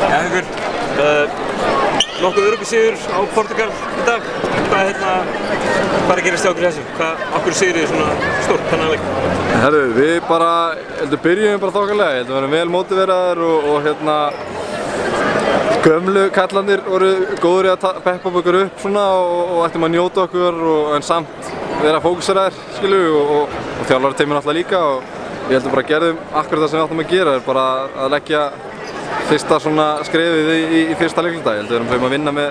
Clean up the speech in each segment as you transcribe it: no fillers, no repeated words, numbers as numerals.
Haukur, nokkuð öruggur sigur á Portúgal í dag. Hvað er að gerast hjá okkur í þessu? Okkur sigurinn svona stórt þennan leik? Herru, við byrjum bara þokkalega. Ég held að við erum vel mótiveraðir og gömlu kallarnir voru góður í að peppa okkur upp svona og ættum að njóta okkur en samt vera fókuseraðir, skilju, og þjálfarateyminn alltaf líka og ég held að bara gerðum akkurat það sem við áttum að gera, bara að leggja fyrsta svona skrefið í fyrsta leikluta. Ég held að við erum að vinna með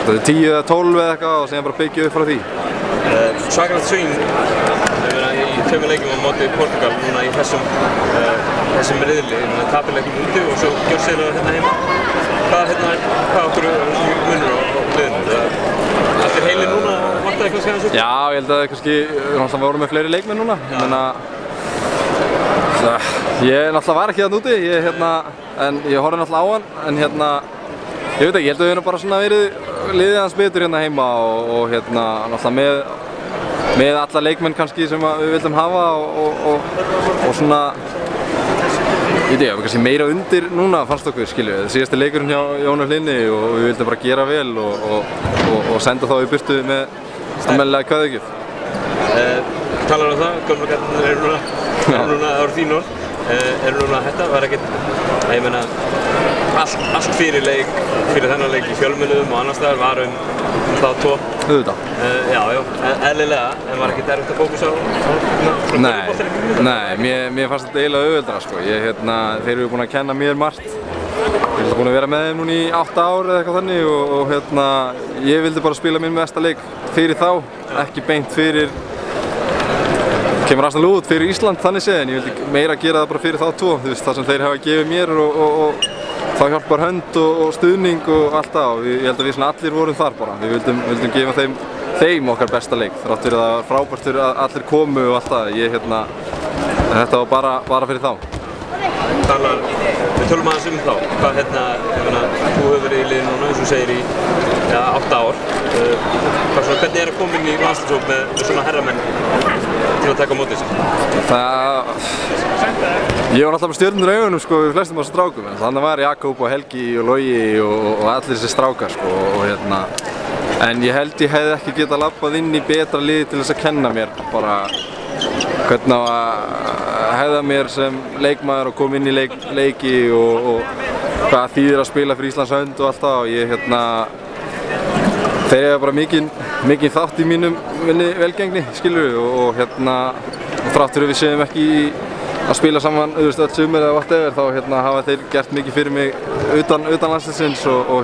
10 eða 12 eða eitthvað og síðan bara byggja upp frá því. Svakalegt svín í 2 leikjum á móti Portúgal núna í þessum riðli, tapirleikum úti og svo gjörsigrar hérna heima. Hvað okkur munur á liðinu? Allir heilir núna og vantar eitthvað skæðans upp? Já, ég held að kannski við vorum með fleiri leikmenn núna. Ég náttúrulega var ekki þarna úti, en ég horfði náttúrulega á hann, en ég veit ekki, ég held að við erum bara svona verið liðið hans betur hérna heima og náttúrulega með alla leikmenn kannski sem við vildum hafa og svona, ég veit ekki, kannski meira undir núna fannst okkur, skilju. Síðasti leikurinn hjá Jónu Hlyni og við vildum bara gera vel og senda þá í burtu með stammelega kveðjugjöf. Talar um það, gömlu kallarnir eru núna ár þín orð, eru núna að hætta, var ekkert, ég meina, allt fyrir þennan leik í fjölmiðlum og annars staðar var þá 2. Auðvitað. Já, eðlilega, en var ekkert erfitt að fókusa á Nei, mér fannst þetta eiginlega auðveldara, sko. Þeir eru búin að kenna mér margt. Ég er búin að vera með þeim núna í 8 ár eða eitthvað þannig og ég vildi bara spila minn besta leik fyrir þá, ekki beint fyrir kemur aðstæðanlega út fyrir Ísland þannig séð, en ég vildi meira gera það bara fyrir þá 2, það sem þeir hafa gefið mér og þá hjálpar hönd og stuðning og allt það og ég held að við allir vorum þar bara. Við vildum gefa þeim okkar besta leik, þrátt fyrir að það var frábært fyrir að allir komu og allt það. Þetta var bara fyrir þá. Við tölum aðeins þá, þú hefur verið í liðinu núna, eins og segir í 8 ár. Hvernig er að koma inn í landslagshóp með svona herramenn til að taka á móti þessu? Ég var náttúrulega með stjörnur í augunum sko, við flestum á þessu strákum, en þannig var Jakob og Helgi og Logi og allir þessi strákar sko, en ég held ég hefði ekki getað labbað inn í betra liði til þess að kenna mér bara hvernig á að hegða mér sem leikmaður og koma inn í leiki og hvað þýðir að spila fyrir Íslands hönd og allt það og þeir eiga bara mikinn þátt í minni velgengni, skilur við, og þrátt fyrir við séum ekki að spila saman öll sumir eða whatever, þá hafa þeir gert mikið fyrir mig utan landsliðsins og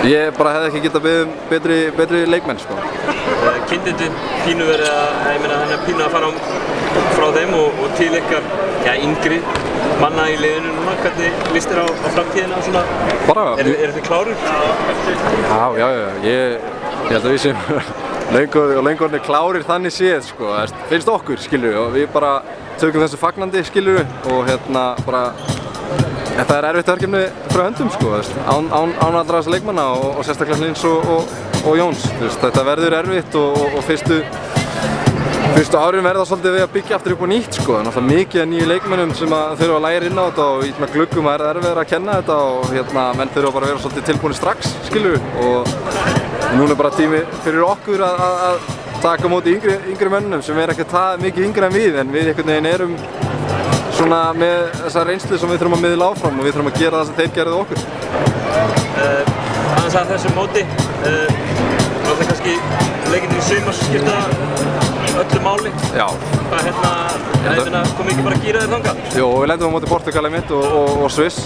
ég bara hefði ekki getað beðið betri leikmenn, sko. Kynningin pínu verið hann er pínu að fara frá þeim og til ykkar, yngri manna í liðinu núna, hvernig líst þér á framtíðina og svona? Eru þið klárir? Já, ég held að við séum löngu orðnir klárir þannig séð, sko, finnst okkur, skilur við, og við bara tökum þessu fagnandi, skilur við, og þetta er erfitt verkefni frá höndum, sko, án allra þessar leikmanna og sérstaklega Hlyns og Jóns, þetta verður erfitt og fyrstu árin verða svolítið við að byggja aftur upp á nýtt, sko, en alltaf mikið af nýju leikmennum sem þurfa að læra inn á þetta og í gluggum er erfiðara að kenna þetta og menn þurfa bara að vera svolítið tilbúinir strax, skilur við, og núna er bara tími fyrir okkur að taka á móti yngri mönnum sem er ekkert mikið yngri en við, en við einhvern veginn erum svona með þessa reynslu sem við þurfum að miðla áfram og við þurfum að gera það sem þeir gerðu okkur. Aðeins að þessu móti, það kannski leikirnir í sumar skipta öllu máli. Já. Kom ekki bara að gíra þér þangað? Jú, við lendum á móti Portúgal einmitt og Sviss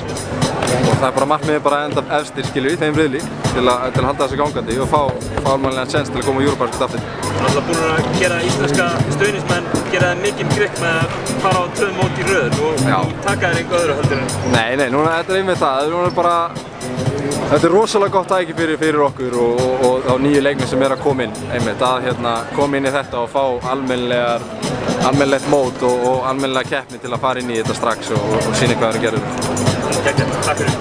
og það er bara markmiðið bara að enda efstir, skilur við, þeim riðli til að halda þessu gangandi og fá almennilega tjens til að koma í Europaskut aftur. Það er alltaf búin að gera íslenska stuðningsmenn gera þeim mikinn grikk með að fara á 2 mót í röð og taka þér einhver öðru heldur en? Nei, núna þetta er einmitt það, þetta er rosalega gott tækifæri fyrir okkur og nýju leikmenn sem er að koma inn, einmitt, að koma inn í þetta og fá almennilegt mót og almennilega keppni til að fara inn í þetta strax og sýna hvað það er að gera. Takk fyrir.